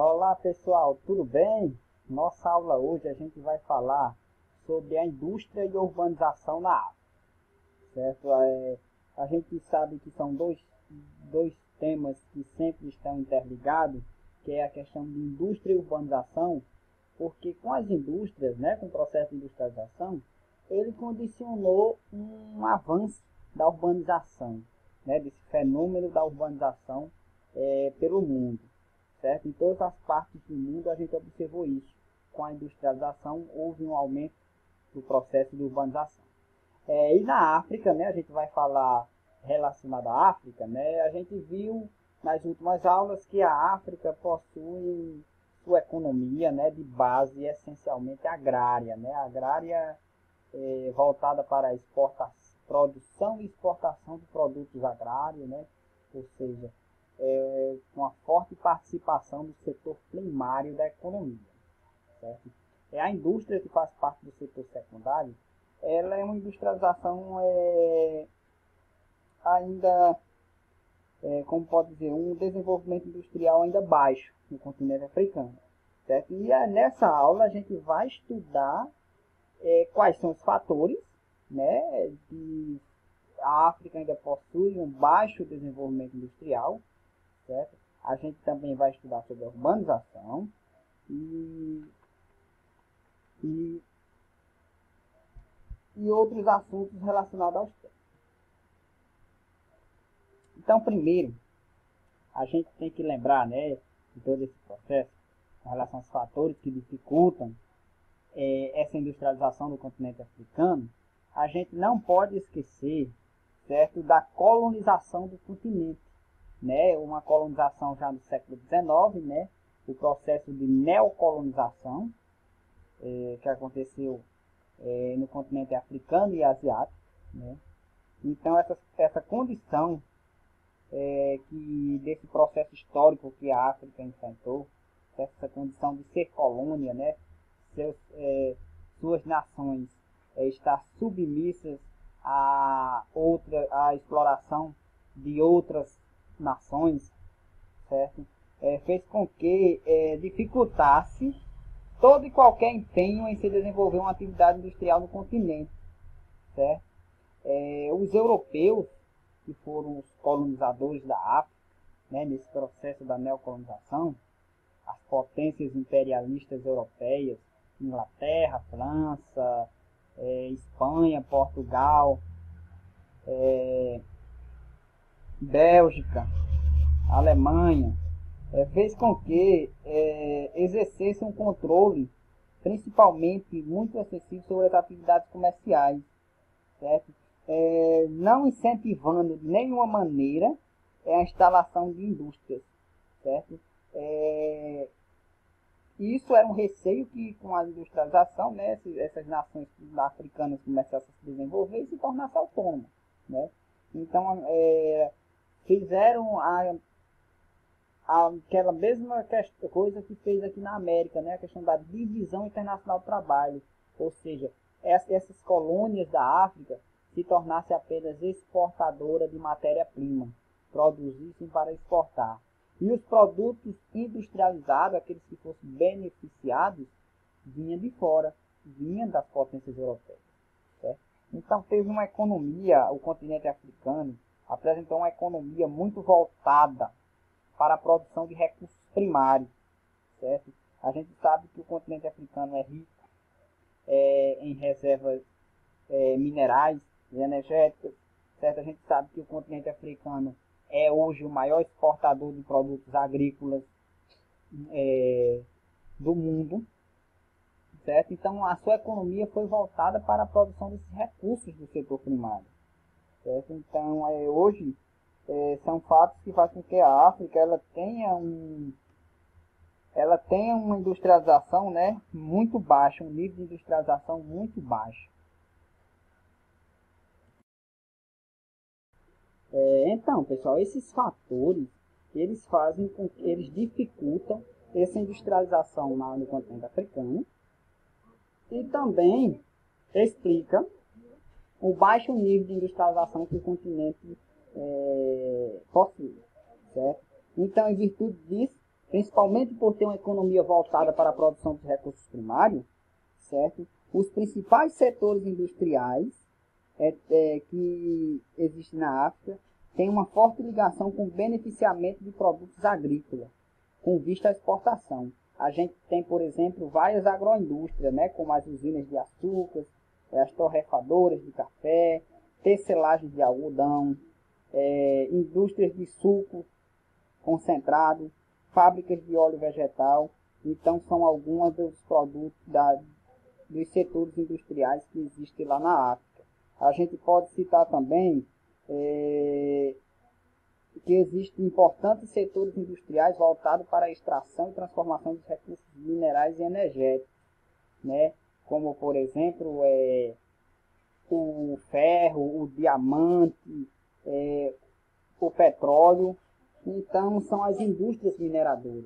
Olá pessoal, tudo bem? Nossa aula hoje a gente vai falar sobre a indústria e urbanização na África, certo? A gente sabe que são dois temas que sempre estão interligados, que é a questão de indústria e urbanização, porque com as indústrias, né, com o processo de industrialização, ele condicionou um avanço da urbanização, né, desse fenômeno da urbanização pelo mundo. Certo? Em todas as partes do mundo a gente observou isso. Com a industrialização houve um aumento do processo de urbanização. E na África, né, a gente vai falar relacionado à África, né, a gente viu nas últimas aulas que a África possui sua economia, né, de base essencialmente agrária, né, voltada para a produção e exportação de produtos agrários, né, ou seja, uma forte participação do setor primário da economia. Certo? A indústria, que faz parte do setor secundário, ela é uma industrialização ainda, como pode dizer, um desenvolvimento industrial ainda baixo no continente africano. Certo? E nessa aula a gente vai estudar quais são os fatores, né, de a África ainda possui um baixo desenvolvimento industrial. Certo? A gente também vai estudar sobre a urbanização e, e, e outros assuntos relacionados aos temas. Então, primeiro, a gente tem que lembrar, né, de todo esse processo, em relação aos fatores que dificultam essa industrialização do continente africano. A gente não pode esquecer, certo, da colonização do continente. Né, uma colonização já no século XIX, né, o processo de neocolonização que aconteceu no continente africano e asiático. Né. Então, essa condição desse processo histórico que a África enfrentou, essa condição de ser colônia, né, suas nações estar submissas à exploração de outras nações, certo? Fez com que dificultasse todo e qualquer empenho em se desenvolver uma atividade industrial no continente, certo? Os europeus, que foram os colonizadores da África, né, nesse processo da neocolonização, as potências imperialistas europeias, Inglaterra, França, Espanha, Portugal, Bélgica, Alemanha, fez com que exercesse um controle, principalmente muito excessivo, sobre as atividades comerciais, certo? Não incentivando de nenhuma maneira a instalação de indústrias, certo? Isso era um receio que, com a industrialização, né, essas nações africanas começassem a se desenvolver e se tornassem autônomas. Né? Então, fizeram aquela mesma coisa que fez aqui na América, né? A questão da divisão internacional do trabalho. Ou seja, essas colônias da África se tornassem apenas exportadoras de matéria-prima, produzissem para exportar. E os produtos industrializados, aqueles que fossem beneficiados, vinham de fora, vinham das potências europeias. Certo? Então teve uma economia, o continente africano apresentou uma economia muito voltada para a produção de recursos primários. Certo? A gente sabe que o continente africano é rico em reservas minerais e energéticas. Certo? A gente sabe que o continente africano é hoje o maior exportador de produtos agrícolas do mundo, certo? Então a sua economia foi voltada para a produção desses recursos do setor primário, certo? Então hoje são fatos que fazem com que a África ela tenha uma industrialização, né, muito baixa, um nível de industrialização muito baixo. Então, pessoal, esses fatores, eles fazem com que eles dificultam essa industrialização no continente africano e também explica o baixo nível de industrialização que o continente possui, certo? Então, em virtude disso, principalmente por ter uma economia voltada para a produção de recursos primários, certo? Os principais setores industriais que existem na África têm uma forte ligação com o beneficiamento de produtos agrícolas, com vista à exportação. A gente tem, por exemplo, várias agroindústrias, né, como as usinas de açúcar, as torrefadoras de café, tecelagens de algodão, indústrias de suco concentrado, fábricas de óleo vegetal. Então, são alguns dos produtos dos setores industriais que existem lá na África. A gente pode citar também que existem importantes setores industriais voltados para a extração e transformação dos recursos minerais e energéticos, né? Como, por exemplo, o ferro, o diamante, o petróleo. Então, são as indústrias mineradoras,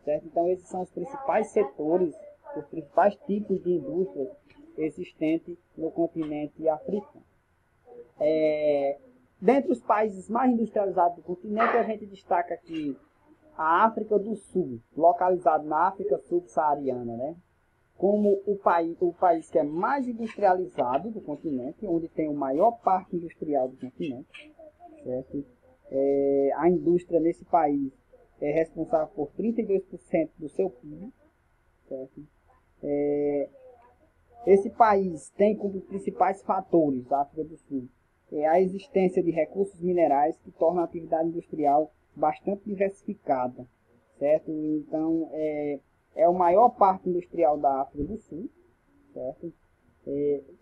certo? Então, esses são os principais setores, os principais tipos de indústrias existentes no continente africano. Dentre os países mais industrializados do continente, a gente destaca aqui a África do Sul, localizado na África subsaariana, né? Como o país que é mais industrializado do continente, onde tem o maior parque industrial do continente, certo? A indústria nesse país é responsável por 32% do seu PIB, certo? Esse país tem como principais fatores da África do Sul a existência de recursos minerais que tornam a atividade industrial bastante diversificada, certo? Então, é o maior parque industrial da África do Sul, certo?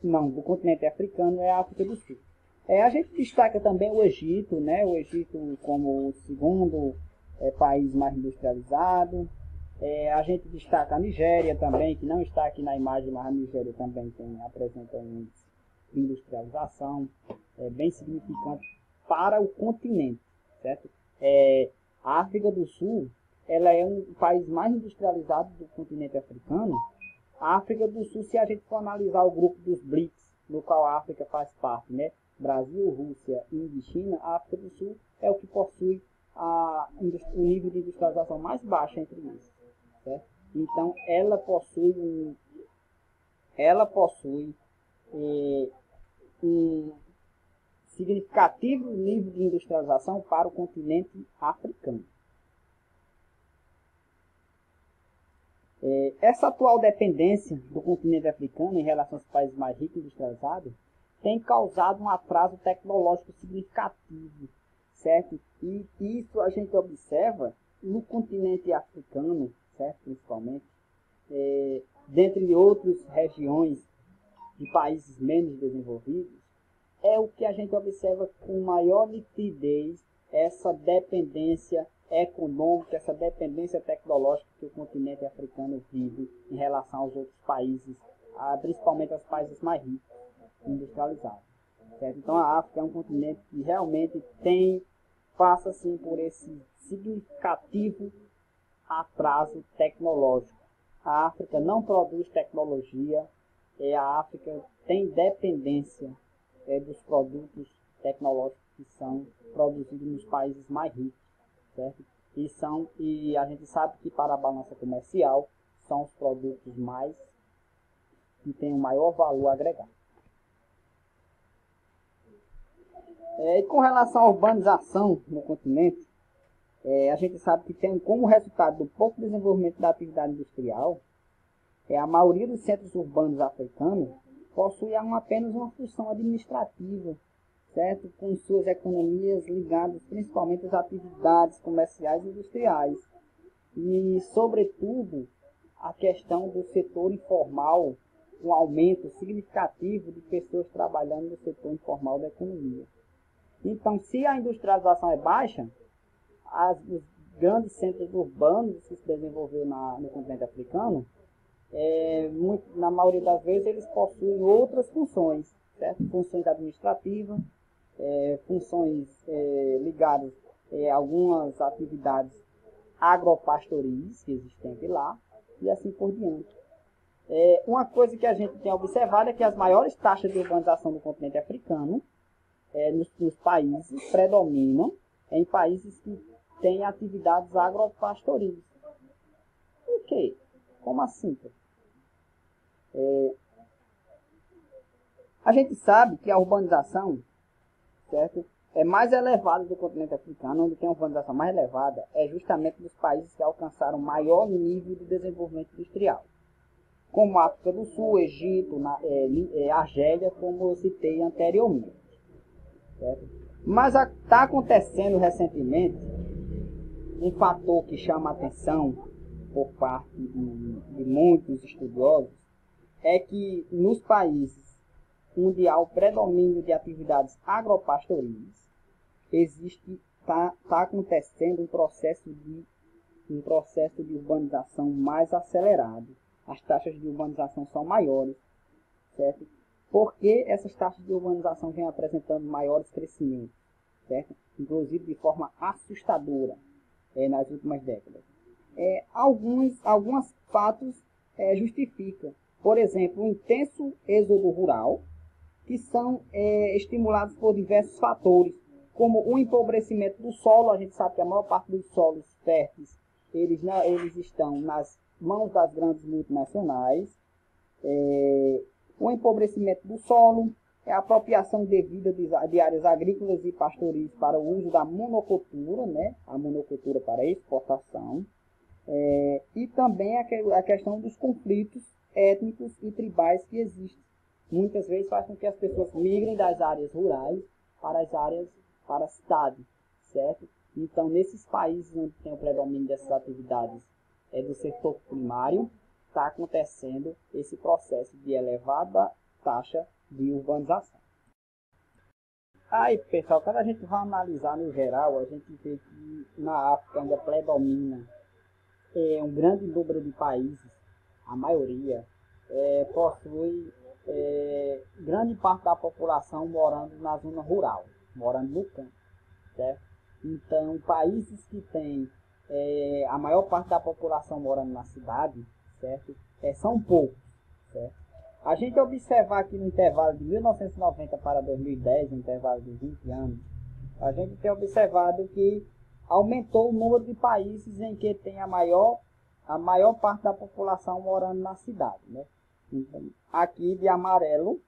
Não, do continente africano é a África do Sul. A gente destaca também o Egito, né? O Egito como o segundo país mais industrializado. A gente destaca a Nigéria também, que não está aqui na imagem, mas a Nigéria também apresenta um índice de industrialização bem significante para o continente, certo? A África do Sul, ela é um país mais industrializado do continente africano. A África do Sul, se a gente for analisar o grupo dos BRICS, no qual a África faz parte, né? Brasil, Rússia, Índia e China, a África do Sul é o que possui o nível de industrialização mais baixo entre eles, certo? Então, ela possui um significativo nível de industrialização para o continente africano. Essa atual dependência do continente africano em relação aos países mais ricos e industrializados tem causado um atraso tecnológico significativo, certo? E isso a gente observa no continente africano, certo? Principalmente, dentre outras regiões de países menos desenvolvidos, é o que a gente observa com maior nitidez essa dependência econômica, essa dependência tecnológica que o continente africano vive em relação aos outros países, principalmente aos países mais ricos e industrializados, certo? Então a África é um continente que realmente passa assim, por esse significativo atraso tecnológico. A África não produz tecnologia, a África tem dependência dos produtos tecnológicos que são produzidos nos países mais ricos, certo? E a gente sabe que para a balança comercial são os produtos que têm o maior valor agregado. E com relação à urbanização no continente, a gente sabe que tem como resultado do pouco desenvolvimento da atividade industrial, a maioria dos centros urbanos africanos possui apenas uma função administrativa, certo? Com suas economias ligadas principalmente às atividades comerciais e industriais. E, sobretudo, a questão do setor informal, um aumento significativo de pessoas trabalhando no setor informal da economia. Então, se a industrialização é baixa, os grandes centros urbanos que se desenvolveram no continente africano, na maioria das vezes eles possuem outras funções, certo? Funções administrativas, funções ligadas a algumas atividades agropastoris que existem lá, e assim por diante. Uma coisa que a gente tem observado é que as maiores taxas de urbanização do continente africano nos países predominam em países que têm atividades agropastoris, quê? Como assim? A gente sabe que a urbanização, certo, é mais elevada do continente africano, onde tem a urbanização mais elevada, é justamente dos países que alcançaram maior nível de desenvolvimento industrial, como a África do Sul, Egito, Argélia, como eu citei anteriormente. Certo? Mas está acontecendo recentemente um fator que chama a atenção por parte de muitos estudiosos, é que nos países onde há o predomínio de atividades agropastorilis, está acontecendo um processo de urbanização mais acelerado. As taxas de urbanização são maiores, certo? Porque essas taxas de urbanização vêm apresentando maiores crescimentos, certo? Inclusive de forma assustadora nas últimas décadas. Alguns fatos justificam. Por exemplo, o intenso êxodo rural, que são estimulados por diversos fatores, como o empobrecimento do solo. A gente sabe que a maior parte dos solos férteis eles estão nas mãos das grandes multinacionais. O empobrecimento do solo, a apropriação devida de áreas agrícolas e pastoris para o uso da monocultura, né? A monocultura para exportação, e também a questão dos conflitos étnicos e tribais que existem. Muitas vezes faz com que as pessoas migrem das áreas rurais para a cidade, certo? Então, nesses países onde tem o predomínio dessas atividades do setor primário, está acontecendo esse processo de elevada taxa de urbanização. Aí, pessoal, quando a gente vai analisar no geral, a gente vê que na África ainda predomina um grande número de países, a maioria, possui grande parte da população morando na zona rural, morando no campo, certo? Então, países que têm a maior parte da população morando na cidade, certo? São poucos, certo? A gente observar aqui no intervalo de 1990 para 2010, no intervalo de 20 anos, a gente tem observado que aumentou o número de países em que tem a maior parte da população morando na cidade, né? Então, aqui de amarelo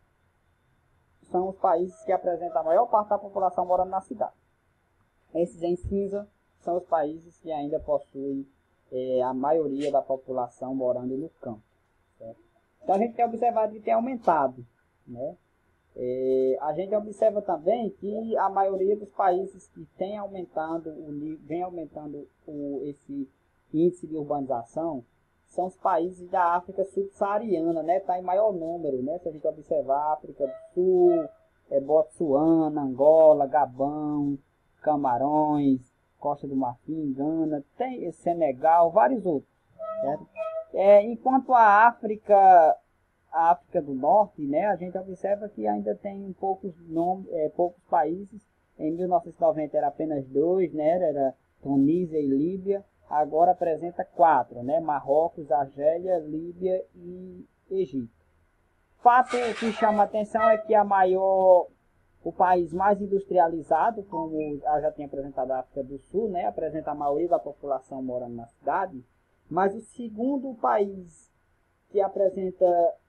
são os países que apresentam a maior parte da população morando na cidade. Esses em cinza são os países que ainda possuem a maioria da população morando no campo, certo? Então a gente tem observado que tem aumentado, né? A gente observa também que a maioria dos países que vem aumentando esse índice de urbanização são os países da África subsaariana, né? Está em maior número, né? Se a gente observar, África do Sul, Botsuana, Angola, Gabão, Camarões, Costa do Marfim, Gana, tem Senegal, vários outros, certo? Enquanto a África do Norte, né, a gente observa que ainda tem poucos países. Em 1990 era apenas 2, né, era Tunísia e Líbia. Agora apresenta 4, né, Marrocos, Argélia, Líbia e Egito. Fato que chama a atenção é que o país mais industrializado, como eu já tinha apresentado, a África do Sul, né, apresenta a maioria da população morando na cidade, mas o segundo país que apresenta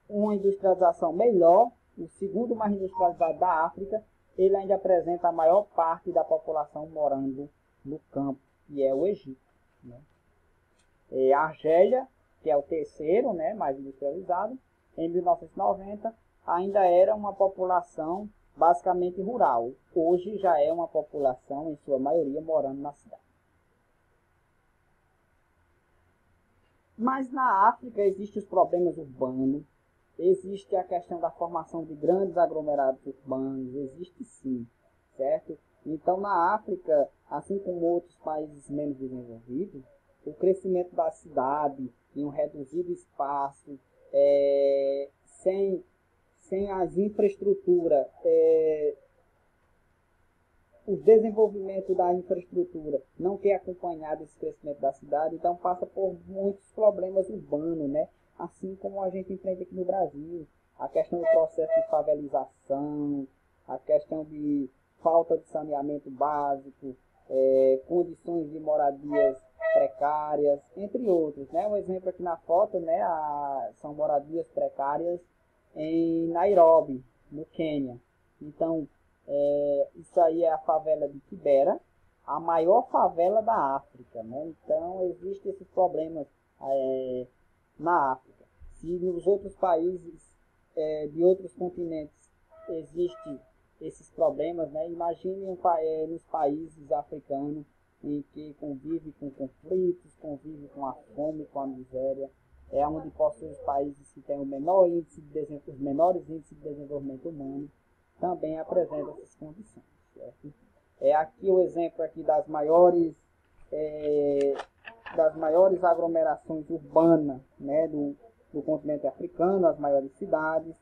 uma industrialização melhor, o segundo mais industrializado da África, ele ainda apresenta a maior parte da população morando no campo, que é o Egito, né? A Argélia, que é o terceiro, né, mais industrializado, em 1990 ainda era uma população basicamente rural. Hoje já é uma população, em sua maioria, morando na cidade. Mas na África existem os problemas urbanos, existe a questão da formação de grandes aglomerados urbanos, existe sim, certo? Então na África, assim como outros países menos desenvolvidos, o crescimento da cidade em um reduzido espaço, sem as infraestruturas, o desenvolvimento da infraestrutura não tem acompanhado esse crescimento da cidade, então passa por muitos problemas urbanos, né? Assim como a gente enfrenta aqui no Brasil, a questão do processo de favelização, a questão de falta de saneamento básico, condições de moradias precárias, entre outros, né? Um exemplo aqui na foto, né? São moradias precárias em Nairobi, no Quênia. Então, isso aí é a favela de Kibera, a maior favela da África, né? Então, existem esses problemas na África. Se nos outros países de outros continentes existem esses problemas, né? Imagine nos países africanos em que convive com conflitos, convive com a fome, com a miséria, onde possui os países que têm os menores índices de desenvolvimento humano, também apresentam essas condições. Certo? Aqui o exemplo aqui das maiores aglomerações urbanas, né, do continente africano, as maiores cidades,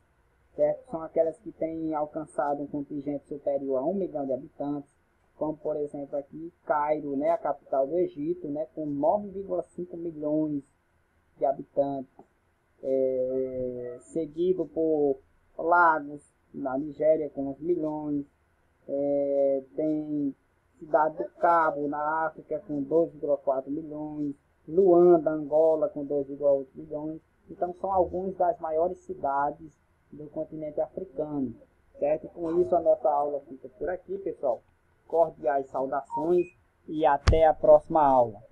certo? São aquelas que têm alcançado um contingente superior a 1 milhão de habitantes, como por exemplo aqui Cairo, né, a capital do Egito, né, com 9,5 milhões de habitantes, seguido por Lagos, na Nigéria, com 11 milhões, tem Cidade do Cabo, na África, com 2,4 milhões, Luanda, Angola, com 2,8 milhões. Então, são algumas das maiores cidades do continente africano, certo? Com isso, a nossa aula fica por aqui, pessoal. Cordiais saudações e até a próxima aula.